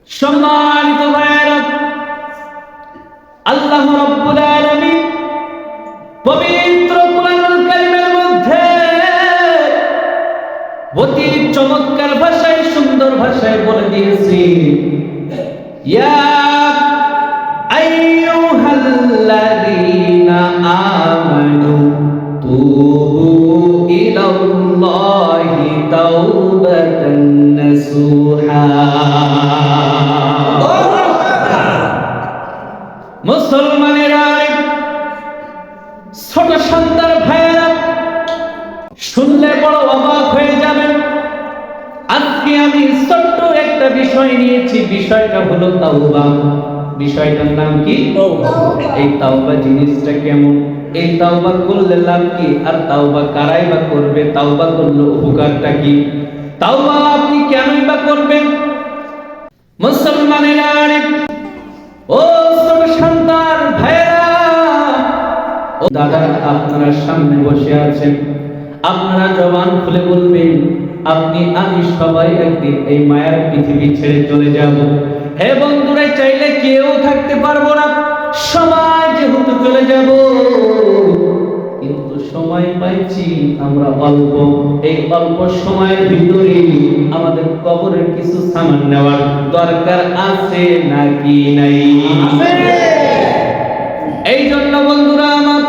সম্মানিত ভাইয়েরা, আল্লাহ রাব্বুল আলামিন পবিত্র কোরআনুল কারীমের মধ্যে অতি চমৎকার ভাষায়, সুন্দর ভাষায় বলে দিয়েছি, ইয়া আইয়ুহাল্লাযীনা আমানু তুবু ইলাল্লাহি তাওবাতান নাসুহা। মুসলমানেরা, ছোট সন্তান ভাইয়েরা, শুনলে বড় অবাক হয়ে যাবেন। আজকে আমি ছোট্ট একটা বিষয় নিয়েছি, বিষয়টা হলো তাওবা। বিষয়টার নাম কি? এই তাওবা জিনিসটা কেমন, এই তাওবা করলে লাভ কি, আর তাওবা কারাই বা করবে, তাওবা করলে উপকারটা কি, তাওবা আপনি কেনই বা করবেন? মুসলমানেরা, ও ছোট সন্তান ভাইয়েরা, ও দাদা, আপনারা সামনে বসে আছেন, আপনারা জবান খুলে বলবেন, আপনি আমি সবাই একদিন এই মায়ার পৃথিবী ছেড়ে চলে যাব। হে বন্ধুরা, চাইলে কেউ থাকতে পারবো না, সবাই যেহেতু চলে যাব, কিন্তু সময় পাইছি আমরা অল্প। এই অল্প সময়ের ভিতরে আমাদের কবরের কিছু সামান নেওয়ার দরকার আছে নাকি নাই? এই জন্য বন্ধুরা আমার,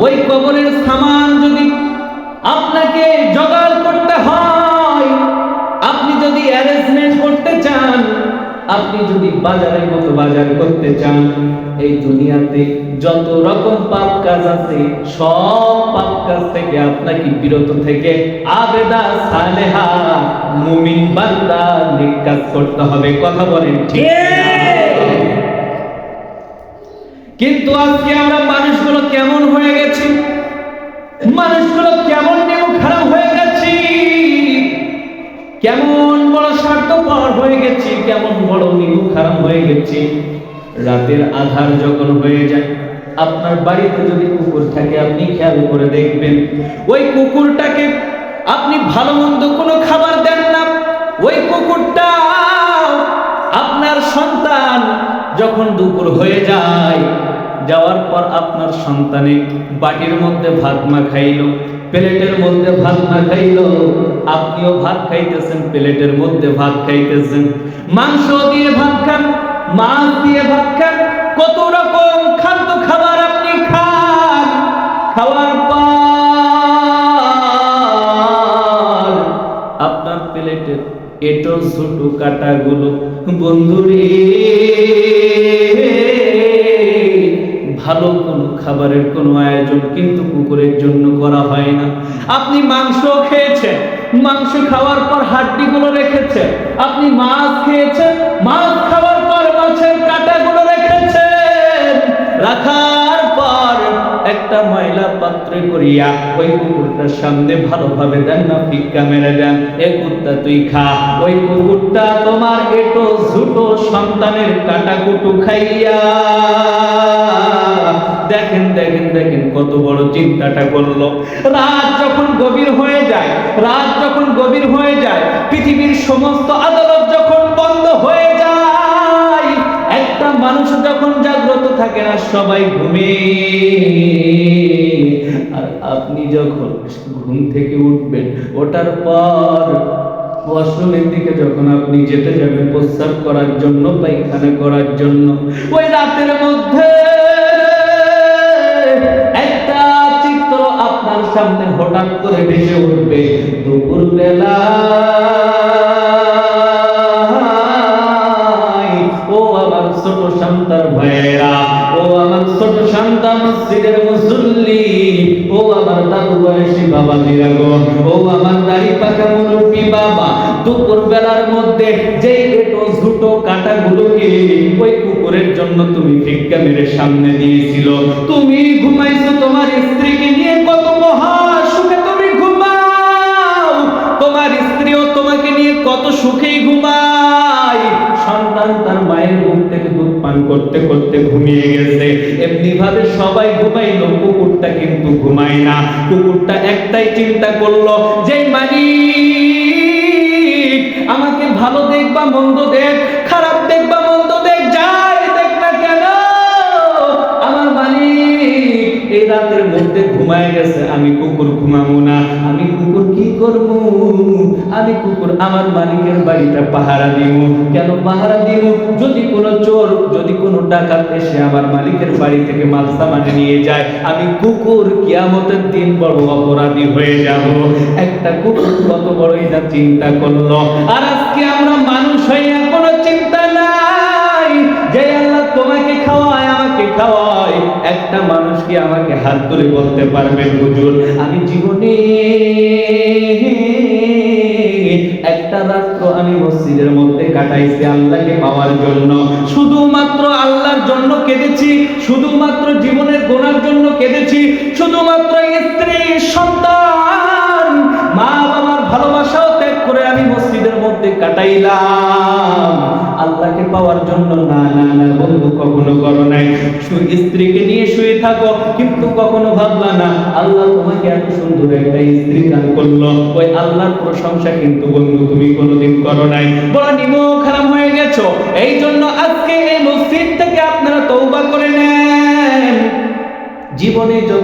ওই কবরের সামান যদি আপনাকে জোগাড় করতে হয়, আপনি যদি অ্যারেঞ্জমেন্ট করতে চান, আপনি যদি বাজারের মতো বাজার করতে চান, এই দুনিয়াতে যত রকম পাপ কাজ আছে, সব পাপ কাজ থেকে আপনাকে বিরত থেকে আবেদা সালেহা মুমিন বান্দা নেক কাজ করতে হবে। কথা বলেন ঠিক? কিন্তু আজকে আমরা মানুষগুলো কেমন হয়ে গেছি, মানুষগুলো কেমন নিয়ম খারাপ হয়ে গেছি, কেমন বড় স্বার্থপর হয়ে গেছি, কেমন বড় নিয়ম খারাপ হয়ে গেছি। রাতের আধার যখন হয়ে যায়, আপনার বাড়িতে যদি কুকুর থাকে, আপনি খেয়াল করে দেখবেন, ওই কুকুরটাকে আপনি ভালো মন্দ কোনো খাবার দেন না, ওই কুকুরটা আপনার সন্তান যখন দুপুর হয়ে যায়, যাওয়ার পর আপনার সন্তানে বাটির মধ্যে ভাত মাখাইলো, প্লেটের মধ্যে ভাত মাখাইলো, আপনিও ভাত খাইতেছেন, প্লেটের মধ্যে ভাত খাইতেছেন, মাংস দিয়ে ভাত খান, মাছ দিয়ে ভাত খান, কত রকম খাদ্য খাবার আপনি খান। খাওয়ার পর আপনার প্লেটের এটো ছোট কাটাগুলো, বন্ধুরে, ভালো কোনো খাবারের কোনো আয়োজন কিন্তু কুকুরের জন্য করা হয় না। আপনি মাংস খেয়েছেন, মাংস খাওয়ার পর হাড্ডিগুলো রেখেছেন, আপনি মাছ খেয়েছেন, মাছ খাওয়ার পর মাছের কাঁটাগুলো রেখেছেন, রাখার পর একটা ময়লা পাত্রে করিয়া ওই কুকুরটার সামনে ভালোভাবে দেন না, ফিক্কা মেরে দেন, এ কুত্তা তুই খা। ওই কুকুরটা তোমার এটো ছোটো সন্তানের কাটাকুটু খাইয়া দেখেন দেখেন দেখেন কত বড় চিন্তাটা করলো। রাত যখন গভীর হয়ে যায়, রাত যখন গভীর হয়ে যায়, পৃথিবীর সমস্ত আদালত যখন বন্ধ হয়ে যায়, একটা মানুষ যখন জাগ্রত থাকে না, সবাই ঘুমে, আর আপনি যখন ঘুম থেকে উঠবেন, ওঠার পর ওয়াশরুমের দিকে যখন আপনি যেতে যাবেন প্রস্রাব করার জন্য, পায়খানা করার জন্য, ওই রাতের মধ্যে একটা চিত্র আপনার সামনে হঠাৎ করে ভেসে উঠবে। দুপুর বেলা ও আমার ছোট সন্তান ভাইয়েরা, ও আমার ছোট সন্তান মসজিদের মুসল্লি, ও আমার দাদু বয়সী বাবা দিরা গো, ও আমার দাড়ি পাকা মুরব্বী বাবা, দুপুর বেলার মধ্যে যে এটো ঝুটো কাটাগুলোকে ওই কুকুরের জন্য তুমি ভিক্ষা মেরে সামনে দিয়েছিল, তুমি ঘুমাইছো তোমার স্ত্রীকে নিয়ে, কত মহা সুখে তুমি ঘুমাও, তোমার স্ত্রীও তোমাকে নিয়ে কত সুখেই ঘুমায়, সন্তান তার মায়ের মুখ থেকে দুধ পান করতে করতে ঘুমিয়ে গেছে, এমনি ভাবে সবাই ঘুমাইলো, কুকুরটা কিন্তু ঘুমায় না। কুকুরটা একটাই চিন্তা করলো, যে মালিক আমাকে ভালো দেখ বা মন্দ দেখ, ঘুমাবো না। আমি কুকুর কি করব? আমি কুকুর আমার মালিকের বাড়িটা পাহারা দিব। কেন পাহারা দিব? যদি কোনো চোর, যদি কোনো ডাকাত এসে আমার মালিকের বাড়ি থেকে মাল সামান নিয়ে যায়, আমি কুকুর কিয়ামতের দিন বড় অপরাধী হয়ে যাব। একটা কুকুর কত বড়ই না চিন্তা করলো। আর আজকে আমরা মানুষ হইয়া কোনো চিন্তা নাই যে আল্লাহ তোমাকে খাওয়ায়, আমাকে খাওয়ায়। একটা মানুষ কি আমাকে হাত ধরে বলতে পারবে হুজুর আমি জীবনে একটা রাত্র আমি মসজিদের মধ্যে কাটাইছি আল্লাহকে পাওয়ার জন্য, শুধুমাত্র আল্লাহর জন্য কেঁদেছি, শুধুমাত্র জীবনের গোনার জন্য কেঁদেছি, শুধুমাত্র স্ত্রী সন্তান মা বাবার ভালোবাসাও ত্যাগ করে আমি মসজিদের মধ্যে কাটাইলাম আল্লাহকে পাওয়ার জন্য? না না না বন্ধু, কখনো করো নাই। স্ত্রীকে নিয়ে শুয়ে থাকো, কিন্তু কখনো ভাবলা না আল্লাহ তোমাকে এত সুন্দর একটা স্ত্রী দান করলো, ওই আল্লাহর প্রশংসা কিন্তু বন্ধু তুমি কোনোদিন করো নাই। বড় নিমক হারাম হয়ে গেছো। এই জন্য আজকে এই মসজিদ থেকে আপনারা তওবা করে নেন। জীবনে যত